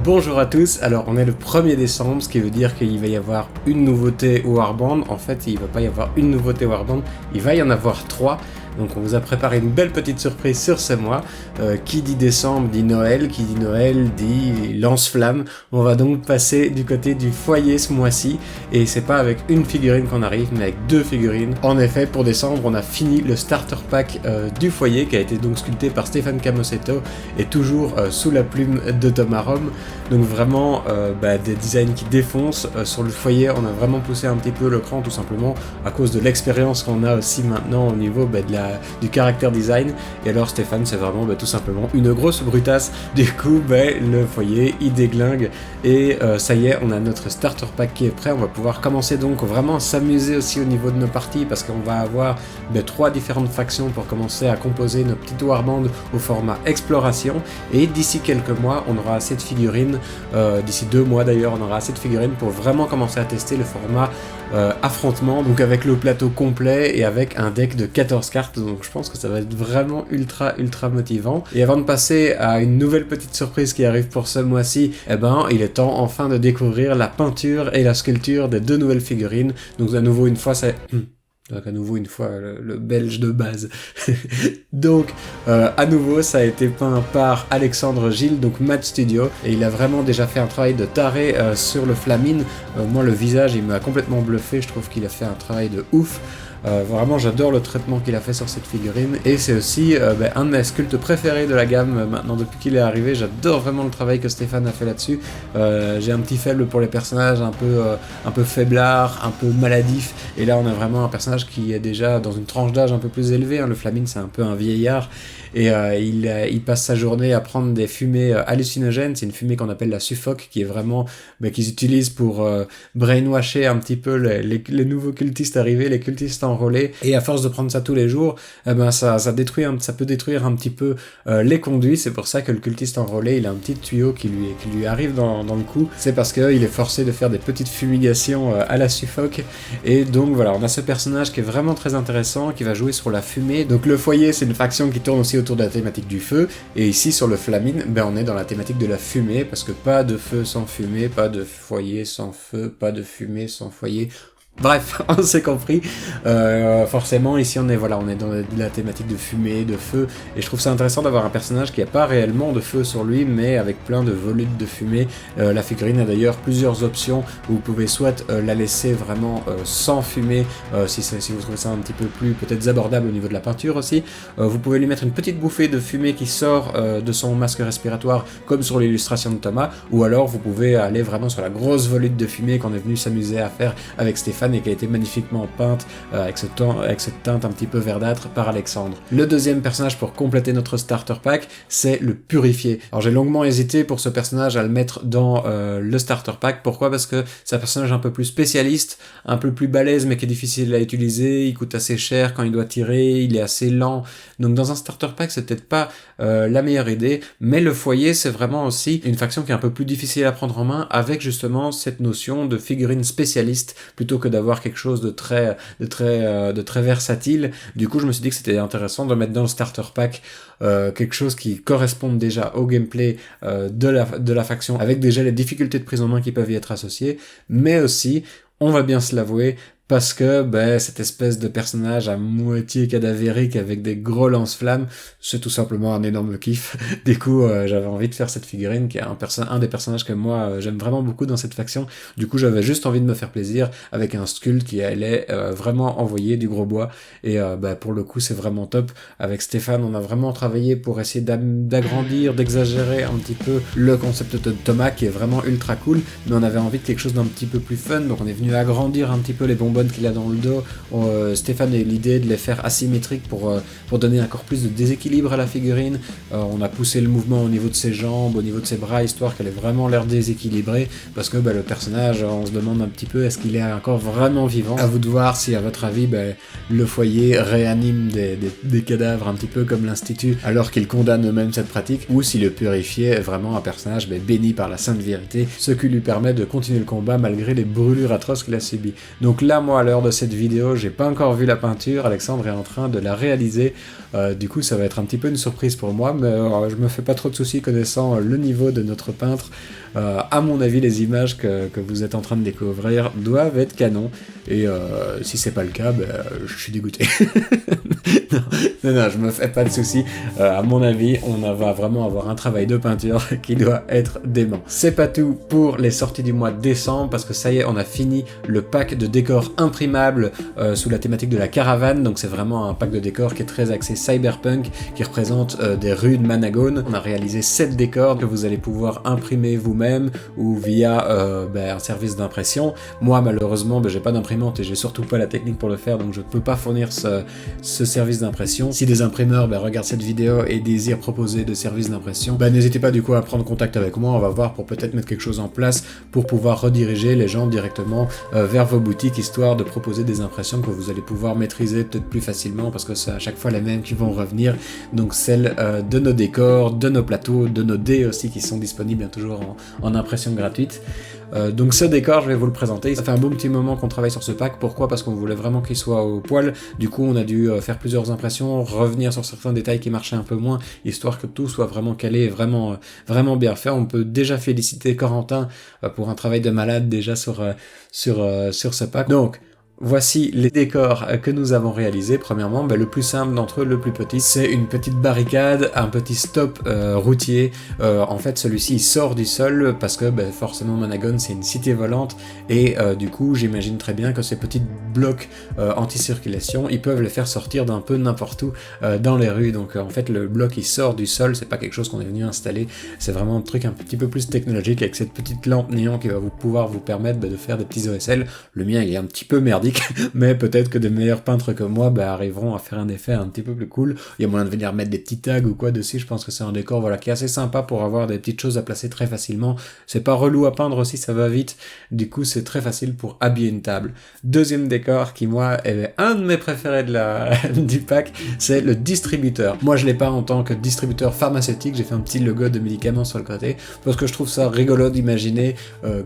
Bonjour à tous, alors on est le 1er décembre, ce qui veut dire qu'il va y avoir une nouveauté Warband. En fait, il va pas y avoir une nouveauté Warband, il va y en avoir 3. Donc on vous a préparé une belle petite surprise sur ce mois. Qui dit décembre dit Noël, qui dit Noël dit lance-flamme. On va donc passer du côté du foyer ce mois-ci. Et c'est pas avec une figurine qu'on arrive, mais avec 2 figurines. En effet, pour décembre, on a fini le starter pack du foyer, qui a été donc sculpté par Stéphane Camosetto, et toujours sous la plume de Thomas Rome. Donc vraiment des designs qui défoncent. Sur le foyer, on a vraiment poussé un petit peu le cran, tout simplement à cause de l'expérience qu'on a aussi maintenant au niveau du caractère design. Et alors Stéphane, c'est vraiment tout simplement une grosse brutasse. Du coup, le foyer il déglingue et ça y est, on a notre starter pack qui est prêt. On va pouvoir commencer donc vraiment à s'amuser aussi au niveau de nos parties, parce qu'on va avoir 3 différentes factions pour commencer à composer nos petites warband au format exploration. Et d'ici quelques mois, on aura assez de figurines, d'ici 2 mois d'ailleurs, on aura assez de figurines pour vraiment commencer à tester le format affrontement, donc avec le plateau complet et avec un deck de 14 cartes. Donc je pense que ça va être vraiment ultra motivant. Et avant de passer à une nouvelle petite surprise qui arrive pour ce mois-ci, il est temps enfin de découvrir la peinture et la sculpture des 2 nouvelles figurines. Donc à nouveau une fois le belge de base. Donc à nouveau ça a été peint par Alexandre Gilles, donc Mad Studio, et il a vraiment déjà fait un travail de taré sur le Flamine. Moi le visage il m'a complètement bluffé, je trouve qu'il a fait un travail de ouf. Vraiment j'adore le traitement qu'il a fait sur cette figurine, et c'est aussi un de mes sculptes préférés de la gamme maintenant depuis qu'il est arrivé. J'adore vraiment le travail que Stéphane a fait là-dessus. J'ai un petit faible pour les personnages un peu faiblards, un peu maladifs, et là on a vraiment un personnage qui est déjà dans une tranche d'âge un peu plus élevée, hein. Le Flamine c'est un peu un vieillard, et il passe sa journée à prendre des fumées hallucinogènes. C'est une fumée qu'on appelle la suffoque, qui est vraiment qu'ils utilisent pour brainwasher un petit peu les nouveaux cultistes arrivés, les cultistes enrôlés. Et à force de prendre ça tous les jours, ça peut détruire un petit peu les conduits. C'est pour ça que le cultiste enrôlé, il a un petit tuyau qui lui arrive dans le cou. C'est parce qu'il est forcé de faire des petites fumigations à la suffoque. Et donc voilà, on a ce personnage qui est vraiment très intéressant, qui va jouer sur la fumée. Donc le foyer, c'est une faction qui tourne aussi autour de la thématique du feu, et ici sur le Flamine, on est dans la thématique de la fumée, parce que pas de feu sans fumée, pas de foyer sans feu, pas de fumée sans foyer. Bref, on s'est compris. Forcément, ici on est dans la thématique de fumée, de feu, et je trouve ça intéressant d'avoir un personnage qui n'a pas réellement de feu sur lui, mais avec plein de volutes de fumée. La figurine a d'ailleurs plusieurs options, où vous pouvez soit la laisser vraiment sans fumée, si vous trouvez ça un petit peu plus peut-être abordable au niveau de la peinture aussi. Vous pouvez lui mettre une petite bouffée de fumée qui sort de son masque respiratoire, comme sur l'illustration de Thomas, ou alors vous pouvez aller vraiment sur la grosse volute de fumée qu'on est venu s'amuser à faire avec Stéphane, et qui a été magnifiquement peinte avec cette teinte un petit peu verdâtre par Alexandre. Le deuxième personnage pour compléter notre starter pack, c'est le Purifié. Alors j'ai longuement hésité pour ce personnage à le mettre dans le starter pack. Pourquoi ? Parce que c'est un personnage un peu plus spécialiste, un peu plus balèze, mais qui est difficile à utiliser. Il coûte assez cher quand il doit tirer, il est assez lent. Donc dans un starter pack, c'est peut-être pas la meilleure idée, mais le foyer, c'est vraiment aussi une faction qui est un peu plus difficile à prendre en main, avec justement cette notion de figurine spécialiste, plutôt que d'avoir quelque chose de très versatile. Du coup, je me suis dit que c'était intéressant de mettre dans le starter pack quelque chose qui corresponde déjà au gameplay de la faction, avec déjà les difficultés de prise en main qui peuvent y être associées, mais aussi, on va bien se l'avouer, parce que cette espèce de personnage à moitié cadavérique avec des gros lance-flammes, c'est tout simplement un énorme kiff. Du coup, j'avais envie de faire cette figurine qui est un des personnages que moi j'aime vraiment beaucoup dans cette faction. Du coup, j'avais juste envie de me faire plaisir avec un sculpt qui allait vraiment envoyer du gros bois, et pour le coup, c'est vraiment top. Avec Stéphane, on a vraiment travaillé pour essayer d'agrandir, d'exagérer un petit peu le concept de Thomas, qui est vraiment ultra cool, mais on avait envie de quelque chose d'un petit peu plus fun, donc on est venu agrandir un petit peu les bonbons qu'il a dans le dos. Stéphane a eu l'idée de les faire asymétriques pour donner encore plus de déséquilibre à la figurine. On a poussé le mouvement au niveau de ses jambes, au niveau de ses bras, histoire qu'elle ait vraiment l'air déséquilibrée, parce que le personnage, on se demande un petit peu, est-ce qu'il est encore vraiment vivant ? À vous de voir si à votre avis le foyer réanime des cadavres un petit peu comme l'Institut, alors qu'ils condamnent eux-mêmes cette pratique, ou si le Purifié est vraiment un personnage béni par la Sainte Vérité, ce qui lui permet de continuer le combat malgré les brûlures atroces qu'il a subies. Donc là, moi à l'heure de cette vidéo, j'ai pas encore vu la peinture, Alexandre est en train de la réaliser, du coup ça va être un petit peu une surprise pour moi, mais je me fais pas trop de soucis connaissant le niveau de notre peintre. À mon avis, les images que vous êtes en train de découvrir doivent être canon, et si c'est pas le cas, je suis dégoûté. non, je me fais pas de soucis. À mon avis, on va vraiment avoir un travail de peinture qui doit être dément. C'est pas tout pour les sorties du mois de décembre, parce que ça y est, on a fini le pack de décors imprimables sous la thématique de la caravane. Donc c'est vraiment un pack de décors qui est très axé cyberpunk, qui représente des rues de Managone. On a réalisé 7 décors que vous allez pouvoir imprimer vous-même ou via un service d'impression. Moi malheureusement j'ai pas d'imprimante et j'ai surtout pas la technique pour le faire, donc je peux pas fournir ce service d'impression. Si des imprimeurs regardent cette vidéo et désirent proposer de services d'impression, n'hésitez pas du coup à prendre contact avec moi, on va voir pour peut-être mettre quelque chose en place pour pouvoir rediriger les gens directement vers vos boutiques, histoire de proposer des impressions que vous allez pouvoir maîtriser peut-être plus facilement, parce que c'est à chaque fois les mêmes qui vont revenir, donc celles de nos décors, de nos plateaux, de nos dés aussi qui sont disponibles toujours en impression gratuite. Donc ce décor, je vais vous le présenter. Ça fait un bon petit moment qu'on travaille sur ce pack. Pourquoi ? Parce qu'on voulait vraiment qu'il soit au poil. Du coup, on a dû faire plusieurs impressions, revenir sur certains détails qui marchaient un peu moins, histoire que tout soit vraiment calé et vraiment bien fait. On peut déjà féliciter Corentin pour un travail de malade déjà sur ce pack. Donc, voici les décors que nous avons réalisés. Premièrement, le plus simple d'entre eux, le plus petit, c'est une petite barricade, un petit stop routier. En fait, celui-ci sort du sol parce que forcément Managone c'est une cité volante et du coup j'imagine très bien que ces petits blocs anti-circulation, ils peuvent les faire sortir d'un peu n'importe où dans les rues. Donc en fait le bloc il sort du sol, c'est pas quelque chose qu'on est venu installer, c'est vraiment un truc un petit peu plus technologique avec cette petite lampe néon qui va pouvoir vous permettre de faire des petits OSL. Le mien il est un petit peu merdique, mais peut-être que des meilleurs peintres que moi arriveront à faire un effet un petit peu plus cool. Il y a moyen de venir mettre des petits tags ou quoi dessus. Je pense que c'est un décor qui est assez sympa pour avoir des petites choses à placer très facilement. C'est pas relou à peindre aussi, ça va vite. Du coup, c'est très facile pour habiller une table. Deuxième décor qui, moi, est un de mes préférés du pack, c'est le distributeur. Moi, je l'ai pas en tant que distributeur pharmaceutique. J'ai fait un petit logo de médicaments sur le côté parce que je trouve ça rigolo d'imaginer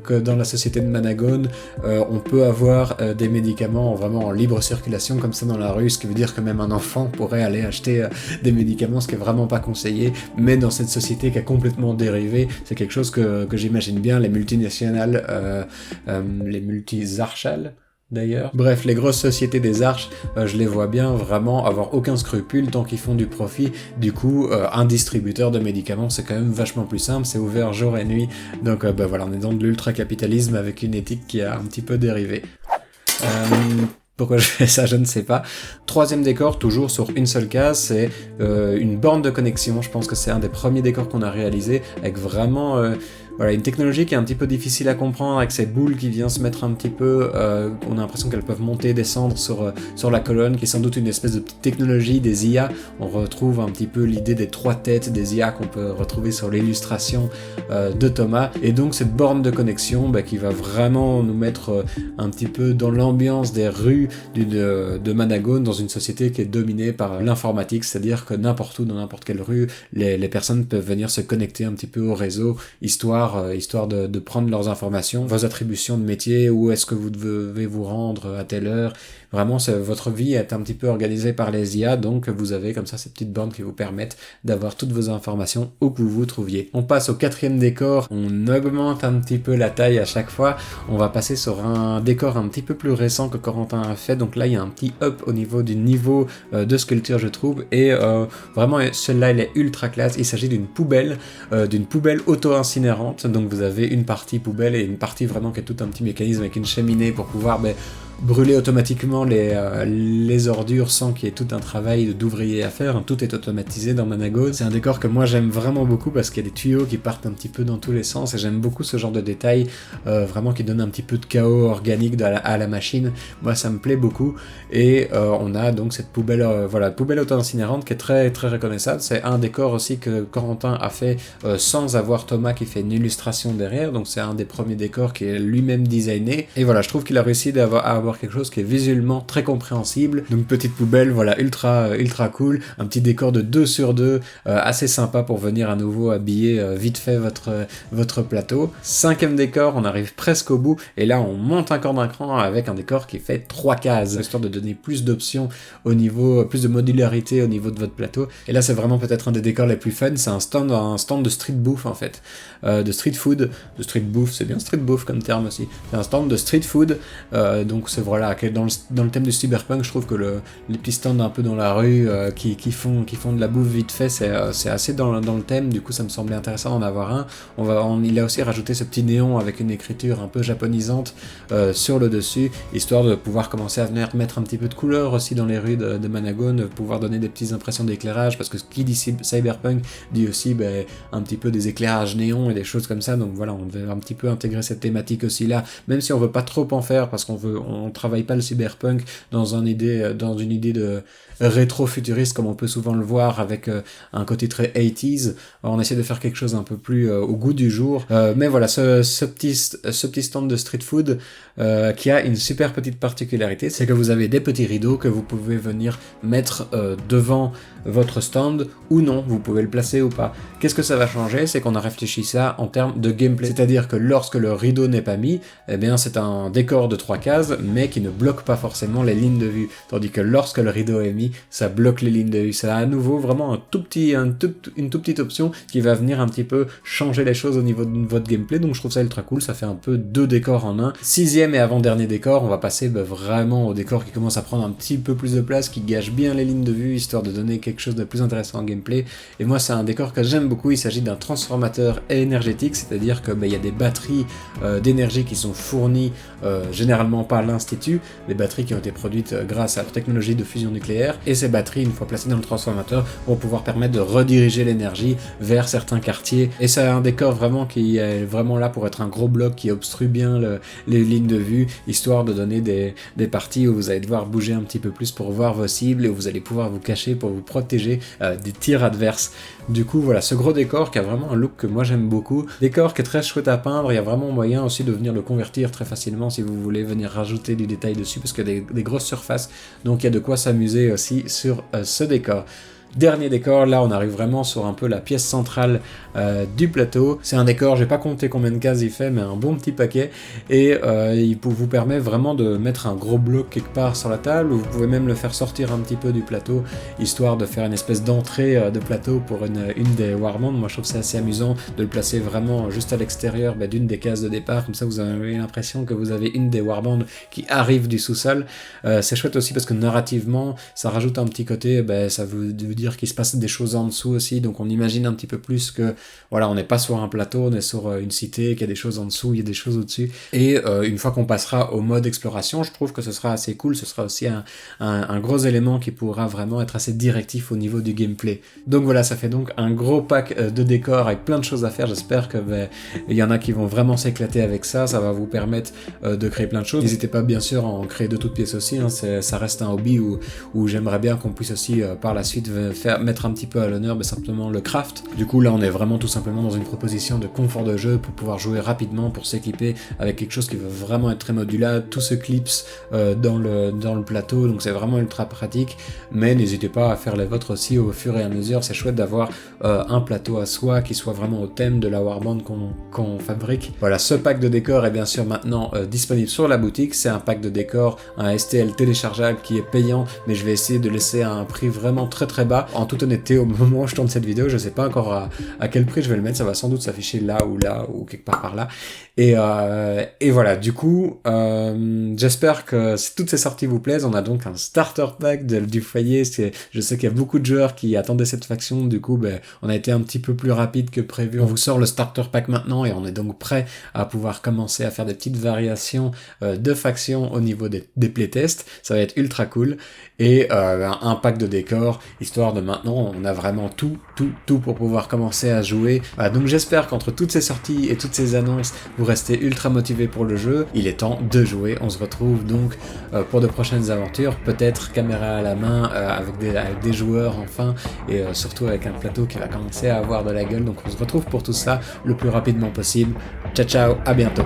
que dans la société de Managone, on peut avoir des médicaments vraiment en libre circulation comme ça dans la rue, ce qui veut dire que même un enfant pourrait aller acheter des médicaments, ce qui est vraiment pas conseillé, mais dans cette société qui a complètement dérivé, c'est quelque chose que j'imagine bien, les multinationales, les multisarchales d'ailleurs. Bref, les grosses sociétés des arches, je les vois bien vraiment avoir aucun scrupule tant qu'ils font du profit. Du coup, un distributeur de médicaments, c'est quand même vachement plus simple, c'est ouvert jour et nuit, donc voilà, on est dans de l'ultra-capitalisme avec une éthique qui a un petit peu dérivé. Pourquoi je fais ça, je ne sais pas. Troisième décor, toujours sur une seule case, c'est une borne de connexion. Je pense que c'est un des premiers décors qu'on a réalisé, avec vraiment une technologie qui est un petit peu difficile à comprendre, avec ces boules qui viennent se mettre un petit peu, on a l'impression qu'elles peuvent monter, descendre sur la colonne, qui est sans doute une espèce de petite technologie des IA. On retrouve un petit peu l'idée des 3 têtes des IA qu'on peut retrouver sur l'illustration de Thomas, et donc cette borne de connexion qui va vraiment nous mettre un petit peu dans l'ambiance des rues de Managone, dans une société qui est dominée par l'informatique, c'est-à-dire que n'importe où, dans n'importe quelle rue, les personnes peuvent venir se connecter un petit peu au réseau, histoire de prendre leurs informations, vos attributions de métier, où est-ce que vous devez vous rendre à telle heure. Vraiment, votre vie est un petit peu organisée par les IA, donc vous avez comme ça ces petites bornes qui vous permettent d'avoir toutes vos informations où que vous vous trouviez. On passe au quatrième décor, on augmente un petit peu la taille à chaque fois, on va passer sur un décor un petit peu plus récent que Corentin a fait, donc là il y a un petit up au niveau du niveau de sculpture je trouve, et vraiment celle-là elle est ultra classe. Il s'agit d'une poubelle auto-incinérante, donc vous avez une partie poubelle et une partie vraiment qui est tout un petit mécanisme avec une cheminée pour pouvoir brûler automatiquement les ordures sans qu'il y ait tout un travail d'ouvrier à faire. Tout est automatisé dans Managone. C'est un décor que moi j'aime vraiment beaucoup parce qu'il y a des tuyaux qui partent un petit peu dans tous les sens et j'aime beaucoup ce genre de détails vraiment qui donne un petit peu de chaos organique à la machine. Moi ça me plaît beaucoup et on a donc cette poubelle poubelle auto-incinérante qui est très très reconnaissable. C'est un décor aussi que Corentin a fait sans avoir Thomas qui fait une illustration derrière, donc c'est un des premiers décors qui est lui-même designé et voilà, je trouve qu'il a réussi à avoir avoir quelque chose qui est visuellement très compréhensible. Donc petite poubelle, voilà, ultra cool, un petit décor de 2 sur 2, assez sympa pour venir à nouveau habiller vite fait votre plateau. 5e décor, on arrive presque au bout, et là on monte encore d'un cran avec un décor qui fait 3 cases, histoire de donner plus d'options au niveau, plus de modularité au niveau de votre plateau. Et là c'est vraiment peut-être un des décors les plus fun, c'est un stand de street bouffe en fait, de street food, de street bouffe, c'est bien street bouffe comme terme aussi, c'est un stand de street food, donc c'est voilà, dans le thème du cyberpunk, je trouve que les petits stands un peu dans la rue qui font de la bouffe vite fait, c'est assez dans le thème, du coup ça me semblait intéressant d'en avoir un. Il a aussi rajouté ce petit néon avec une écriture un peu japonisante sur le dessus, histoire de pouvoir commencer à venir mettre un petit peu de couleur aussi dans les rues de Managon, de pouvoir donner des petites impressions d'éclairage, parce que qui dit cyberpunk dit aussi un petit peu des éclairages néons et des choses comme ça, donc voilà, on devait un petit peu intégrer cette thématique aussi là, même si on veut pas trop en faire, parce on travaille pas le cyberpunk dans une idée de rétro-futuriste comme on peut souvent le voir avec un côté très 80s, on essaie de faire quelque chose un peu plus au goût du jour, mais voilà, ce petit stand de street food qui a une super petite particularité, c'est que vous avez des petits rideaux que vous pouvez venir mettre devant votre stand ou non, vous pouvez le placer ou pas. Qu'est-ce que ça va changer? C'est qu'on a réfléchi ça en termes de gameplay, c'est-à-dire que lorsque le rideau n'est pas mis, eh bien c'est un décor de 3 cases mais qui ne bloque pas forcément les lignes de vue, tandis que lorsque le rideau est mis, ça bloque les lignes de vue. Ça a à nouveau vraiment une toute petite option qui va venir un petit peu changer les choses au niveau de votre gameplay, donc je trouve ça ultra cool, ça fait un peu 2 décors en un. 6e et avant-dernier décor, on va passer vraiment au décor qui commence à prendre un petit peu plus de place, qui gâche bien les lignes de vue, histoire de donner quelque chose de plus intéressant en gameplay. Et moi c'est un décor que j'aime beaucoup, il s'agit d'un transformateur énergétique, c'est-à-dire que il y a des batteries d'énergie qui sont fournies généralement par l'Institut, des batteries qui ont été produites grâce à la technologie de fusion nucléaire, et ces batteries, une fois placées dans le transformateur, vont pouvoir permettre de rediriger l'énergie vers certains quartiers. Et c'est un décor vraiment qui est vraiment là pour être un gros bloc qui obstrue bien les lignes de vue, histoire de donner des parties où vous allez devoir bouger un petit peu plus pour voir vos cibles, et où vous allez pouvoir vous cacher pour vous protéger des tirs adverses. Du coup voilà, ce gros décor qui a vraiment un look que moi j'aime beaucoup, décor qui est très chouette à peindre, il y a vraiment moyen aussi de venir le convertir très facilement si vous voulez venir rajouter du détail dessus, parce qu'il y a des grosses surfaces, donc il y a de quoi s'amuser aussi sur ce décor. Dernier décor, là on arrive vraiment sur un peu la pièce centrale du plateau. C'est un décor, j'ai pas compté combien de cases il fait, mais un bon petit paquet, et il vous permet vraiment de mettre un gros bloc quelque part sur la table, ou vous pouvez même le faire sortir un petit peu du plateau, histoire de faire une espèce d'entrée de plateau pour une des Warbands. Moi je trouve ça assez amusant de le placer vraiment juste à l'extérieur d'une des cases de départ, comme ça vous avez l'impression que vous avez une des Warbands qui arrive du sous-sol. C'est chouette aussi parce que narrativement ça rajoute un petit côté, ça veut dire qu'il se passe des choses en dessous aussi, donc on imagine un petit peu plus que voilà, on n'est pas sur un plateau, on est sur une cité, qu'il y a des choses en dessous, il y a des choses au-dessus, et une fois qu'on passera au mode exploration, je trouve que ce sera assez cool, ce sera aussi un gros élément qui pourra vraiment être assez directif au niveau du gameplay. Donc voilà, ça fait donc un gros pack de décors avec plein de choses à faire, j'espère que il y en a qui vont vraiment s'éclater avec ça va vous permettre de créer plein de choses. N'hésitez pas bien sûr à en créer de toutes pièces aussi, hein, ça reste un hobby où j'aimerais bien qu'on puisse aussi par la suite mettre un petit peu à l'honneur simplement le craft. Du coup là on est vraiment tout simplement dans une proposition de confort de jeu pour pouvoir jouer rapidement, pour s'équiper avec quelque chose qui va vraiment être très modulable, tout se clipse dans le plateau, donc c'est vraiment ultra pratique, mais n'hésitez pas à faire les vôtres aussi au fur et à mesure. C'est chouette d'avoir un plateau à soi qui soit vraiment au thème de la Warband qu'on fabrique. Voilà, ce pack de décors est bien sûr maintenant disponible sur la boutique. C'est un pack de décors, un STL téléchargeable qui est payant, mais je vais essayer de laisser à un prix vraiment très très bas. En toute honnêteté, au moment où je tourne cette vidéo, je sais pas encore à quel prix je vais le mettre, ça va sans doute s'afficher là ou quelque part par là. Et voilà, du coup, j'espère que toutes ces sorties vous plaisent. On a donc un starter pack du foyer. Je sais qu'il y a beaucoup de joueurs qui attendaient cette faction, du coup, on a été un petit peu plus rapide que prévu. On vous sort le starter pack maintenant et on est donc prêt à pouvoir commencer à faire des petites variations de factions au niveau des playtests. Ça va être ultra cool. Et un pack de décors, histoire de maintenant, on a vraiment tout pour pouvoir commencer à jouer. Voilà, donc j'espère qu'entre toutes ces sorties et toutes ces annonces, vous restez ultra motivé pour le jeu. Il est temps de jouer. On se retrouve donc pour de prochaines aventures, peut-être caméra à la main, avec des joueurs enfin, et surtout avec un plateau qui va commencer à avoir de la gueule. Donc on se retrouve pour tout ça le plus rapidement possible. Ciao ciao, à bientôt.